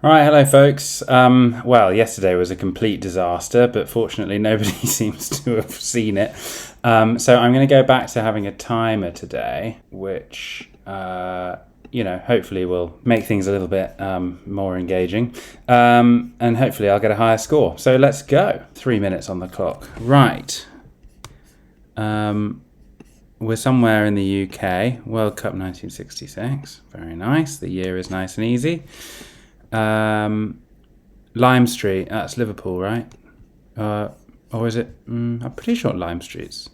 All right, hello folks. Well, yesterday was a complete disaster, but fortunately nobody seems to have seen it. So I'm going to go back to having a timer today, which, hopefully will make things a little bit more engaging. And hopefully I'll get a higher score. So let's go. 3 minutes on the clock. Right. We're somewhere in the UK. World Cup 1966. Very nice. The year is nice and easy. Lime Street, that's Liverpool, right? Or is it? I'm pretty sure Lime Street's.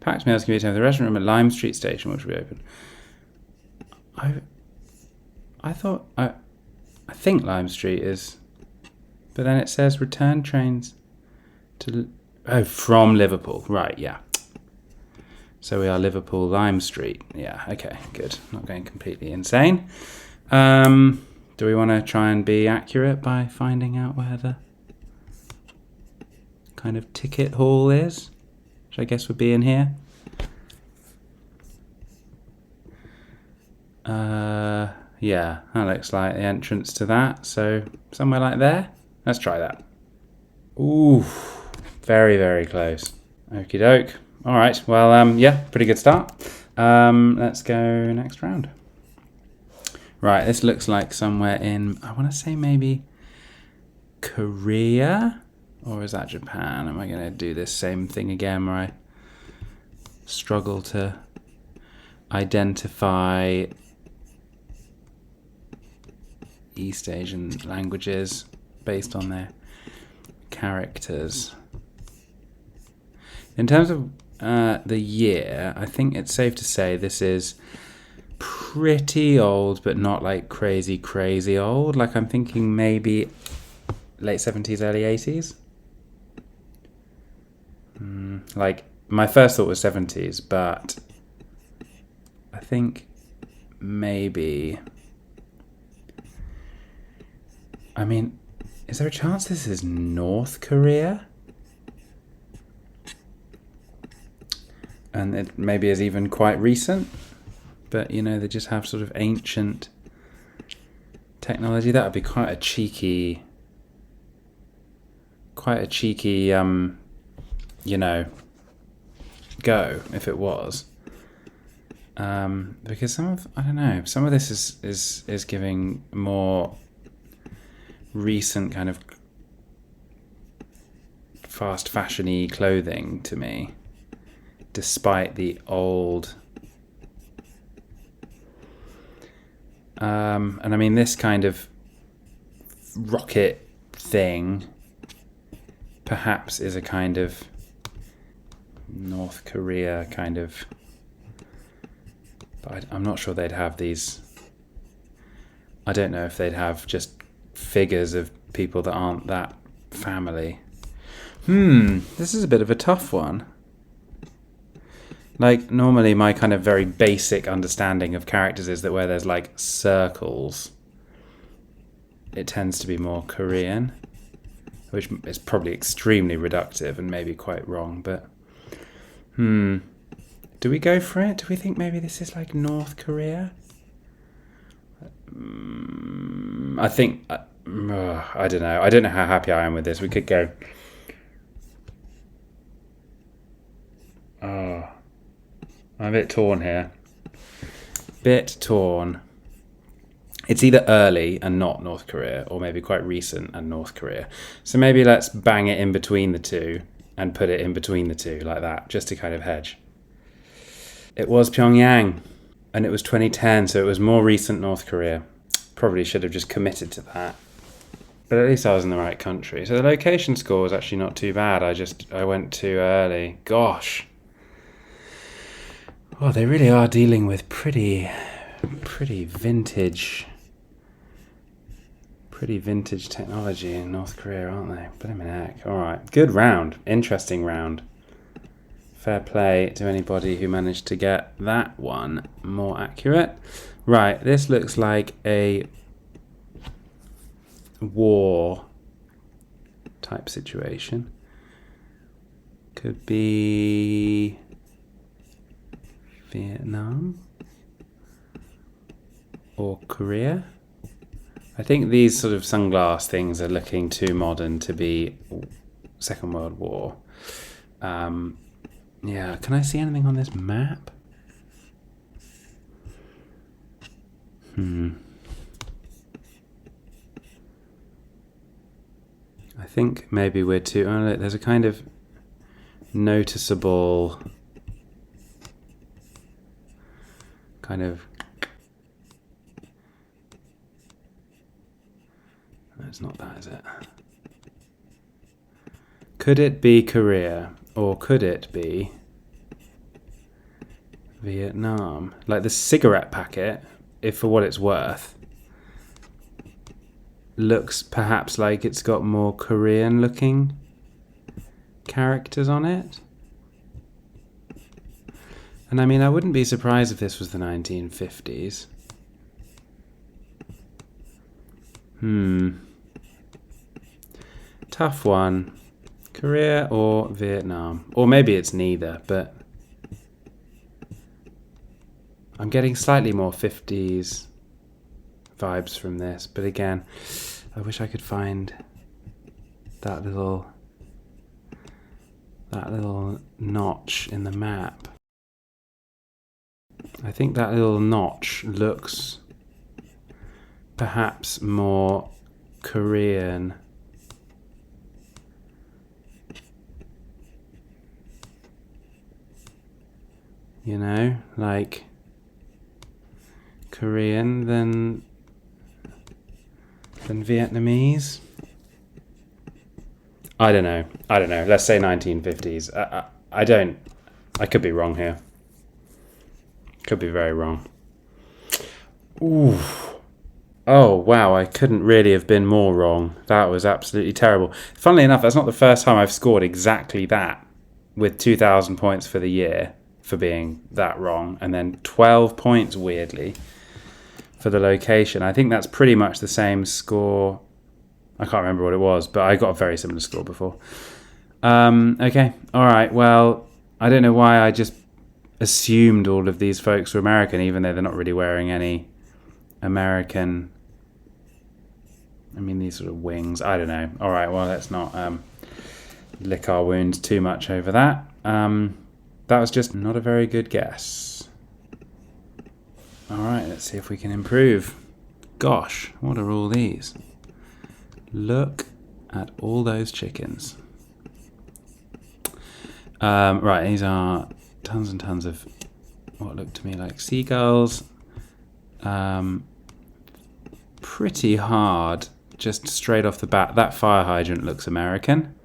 Packed meals can be attended. The restaurant room at Lime Street Station, which will be open. I think Lime Street is, but then it says return trains from Liverpool, right? Yeah. So we are Liverpool, Lime Street. Yeah. Okay. Good. Not going completely insane. Do we want to try and be accurate by finding out where the kind of ticket hall is? Which I guess would be in here. Yeah, that looks like the entrance to that. So somewhere like there. Let's try that. Ooh, very, very close. Okie doke. All right, well, yeah, pretty good start. Let's go next round. Right, this looks like somewhere in, I want to say maybe Korea, or is that Japan? Am I going to do this same thing again where I struggle to identify East Asian languages based on their characters? In terms of the year, I think it's safe to say this is pretty old, but not like crazy old. Like I'm thinking maybe late 70s, early 80s. Like my first thought was 70s, but I think maybe, I mean, is there a chance this is North Korea? And it maybe is even quite recent, but they just have sort of ancient technology. That would be quite a cheeky go if it was. Because some of this is giving more recent kind of fast fashion-y clothing to me, despite the old. And I mean, this kind of rocket thing perhaps is a kind of North Korea kind of, but I'm not sure they'd have these. I don't know if they'd have just figures of people that aren't that family. This is a bit of a tough one. Like, normally my kind of very basic understanding of characters is that where there's like circles, it tends to be more Korean, which is probably extremely reductive and maybe quite wrong, but do we go for it? Do we think maybe this is like North Korea? I think, I don't know. I don't know how happy I am with this. We could go. I'm a bit torn here. It's either early and not North Korea, or maybe quite recent and North Korea. So maybe let's bang it in between the two and put it in between the two like that, just to kind of hedge. It was Pyongyang, and it was 2010, so it was more recent North Korea. Probably should have just committed to that. But at least I was in the right country. So the location score was actually not too bad. I went too early. Gosh. Well, they really are dealing with pretty vintage technology in North Korea, aren't they? Blimmin' heck. All right, good round, interesting round. Fair play to anybody who managed to get that one more accurate. Right, this looks like a war type situation. Could be Vietnam or Korea. I think these sort of sunglass things are looking too modern to be Second World War. Yeah, can I see anything on this map? I think maybe we're too... Oh, look, there's a kind of noticeable kind of... No, it's not that, is it? Could it be Korea? Or could it be Vietnam? Like the cigarette packet, if for what it's worth, looks perhaps like it's got more Korean looking characters on it. And I mean, I wouldn't be surprised if this was the 1950s. Tough one. Korea or Vietnam. Or maybe it's neither, but I'm getting slightly more 50s vibes from this. But again, I wish I could find that little notch in the map. I think that little notch looks perhaps more Korean. You know, like Korean than Vietnamese. I don't know. Let's say 1950s. I could be wrong here. Could be very wrong. Ooh. Oh, wow. I couldn't really have been more wrong. That was absolutely terrible. Funnily enough, that's not the first time I've scored exactly that, with 2,000 points for the year for being that wrong, and then 12 points, weirdly, for the location. I think that's pretty much the same score. I can't remember what it was, but I got a very similar score before. Okay. All right. Well, I don't know why I just assumed all of these folks were American, even though they're not really wearing any American... I mean, these sort of wings. I don't know. All right. Well, let's not lick our wounds too much over that. That was just not a very good guess. All right. Let's see if we can improve. Gosh, what are all these? Look at all those chickens. Right, these are tons and tons of what look to me like seagulls. Pretty hard, just straight off the bat. That fire hydrant looks American.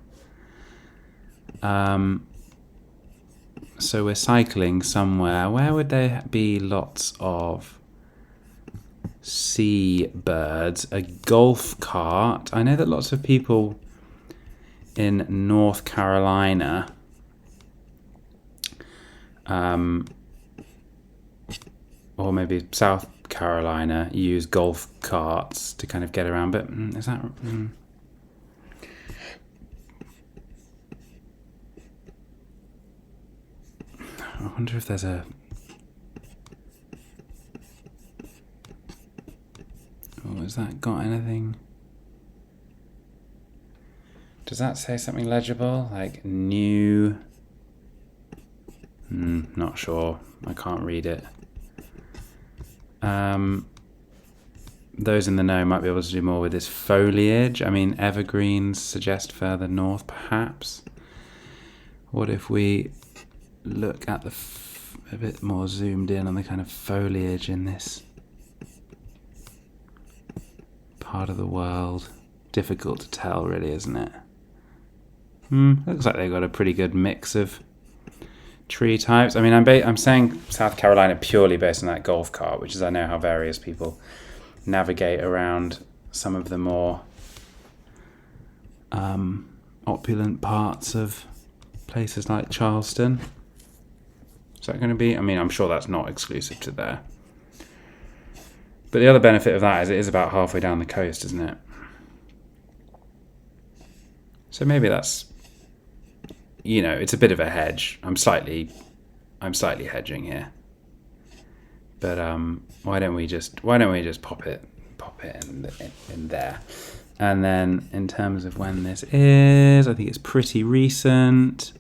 So we're cycling somewhere. Where would there be lots of seabirds? A golf cart. I know that lots of people in North Carolina or maybe South Carolina use golf carts to kind of get around, but is that... I wonder if there's a... Oh, has that got anything? Does that say something legible? Like new... not sure. I can't read it. Those in the know might be able to do more with this foliage. I mean, evergreens suggest further north, perhaps. What if we look at a bit more zoomed in on the kind of foliage in this part of the world? Difficult to tell, really, isn't it? Looks like they've got a pretty good mix of tree types. I mean, I'm saying South Carolina purely based on that golf cart, which is I know how various people navigate around some of the more opulent parts of places like Charleston. Is that going to be? I mean, I'm sure that's not exclusive to there. But the other benefit of that is it is about halfway down the coast, isn't it? So maybe that's, you know, it's a bit of a hedge. I'm slightly hedging here. But why don't we just pop it pop it in there. And then in terms of when this is, I think it's pretty recent.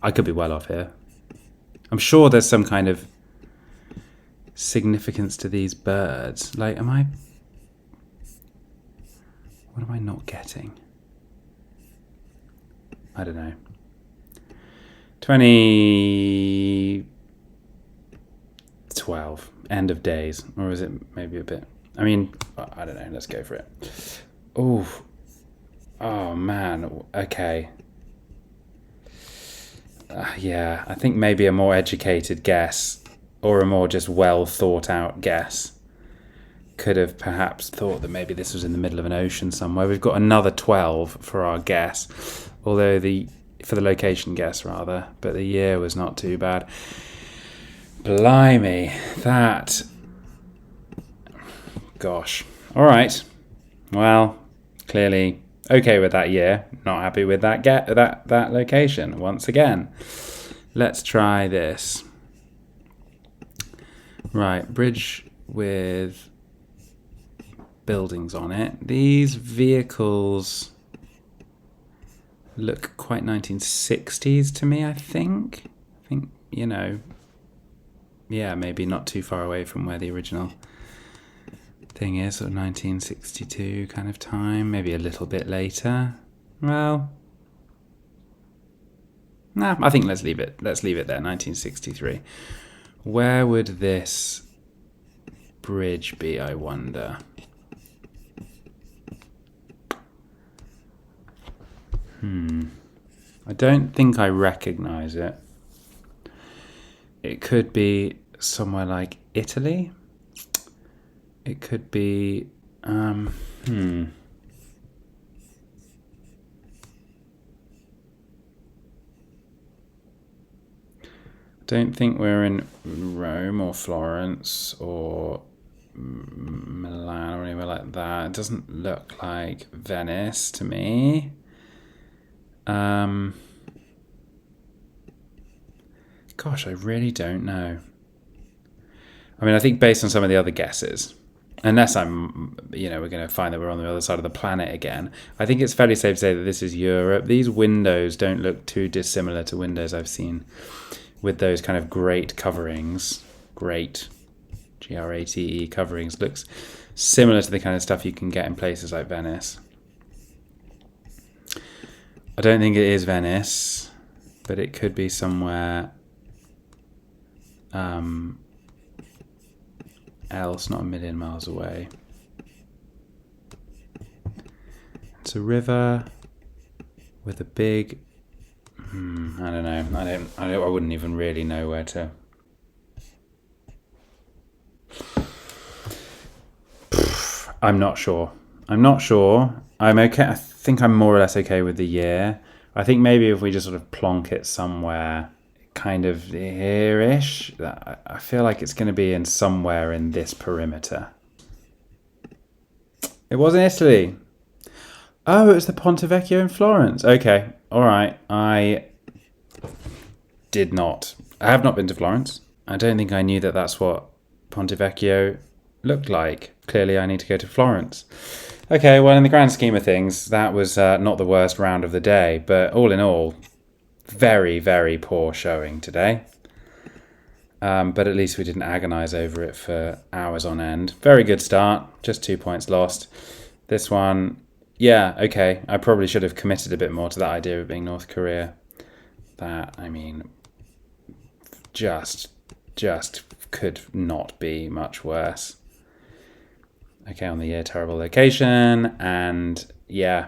I could be well off here. I'm sure there's some kind of significance to these birds. Like, what am I not getting? I don't know. 2012, end of days. Or is it maybe a bit? I mean, I don't know. Let's go for it. Oh man. Okay. Yeah, I think maybe a more educated guess or a more just well thought out guess could have perhaps thought that maybe this was in the middle of an ocean somewhere. We've got another 12 for our guess, although for the location guess rather, but the year was not too bad. Blimey, that. Gosh. All right. Well, clearly okay with that year. Not happy with that that location once again. Let's try this. Right, bridge with buildings on it. These vehicles look quite 1960s to me, I think. Yeah, maybe not too far away from where the original thing is, sort of 1962 kind of time, maybe a little bit later. Well, nah, I think let's leave it there, 1963. Where would this bridge be, I wonder? I don't think I recognize it. It could be somewhere like Italy. It could be, Don't think we're in Rome or Florence or Milan or anywhere like that. It doesn't look like Venice to me. Gosh, I really don't know. I mean, I think based on some of the other guesses, unless we're going to find that we're on the other side of the planet again, I think it's fairly safe to say that this is Europe. These windows don't look too dissimilar to windows I've seen with those kind of great coverings. Great, Grate coverings. Looks similar to the kind of stuff you can get in places like Venice. I don't think it is Venice, but it could be somewhere else, not a million miles away. It's a river with a big. I don't know. I wouldn't even really know where to. I'm not sure. I'm okay. I think I'm more or less okay with the year. I think maybe if we just sort of plonk it somewhere kind of here-ish, I feel like it's going to be in somewhere in this perimeter. It was in Italy. Oh, it was the Ponte Vecchio in Florence. Okay, all right. I have not been to Florence. I don't think I knew that that's what Ponte Vecchio looked like. Clearly, I need to go to Florence. Okay, well, in the grand scheme of things, that was not the worst round of the day. But all in all, very, very poor showing today. But at least we didn't agonise over it for hours on end. Very good start, just 2 points lost. This one, yeah, okay. I probably should have committed a bit more to that idea of being North Korea. That, I mean, just could not be much worse. Okay, on the year, terrible location, and yeah.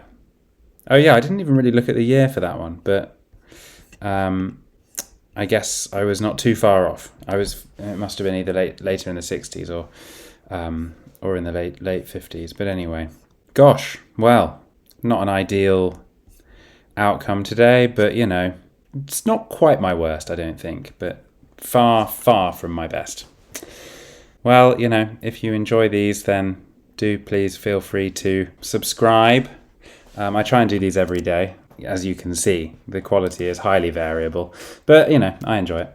Oh yeah, I didn't even really look at the year for that one, but I guess I was not too far off. It must have been either later in the 60s or in the late 50s. But anyway, gosh, well, not an ideal outcome today, but it's not quite my worst, I don't think, but far, far from my best. Well, if you enjoy these, then do please feel free to subscribe. I try and do these every day. As you can see, the quality is highly variable, but I enjoy it.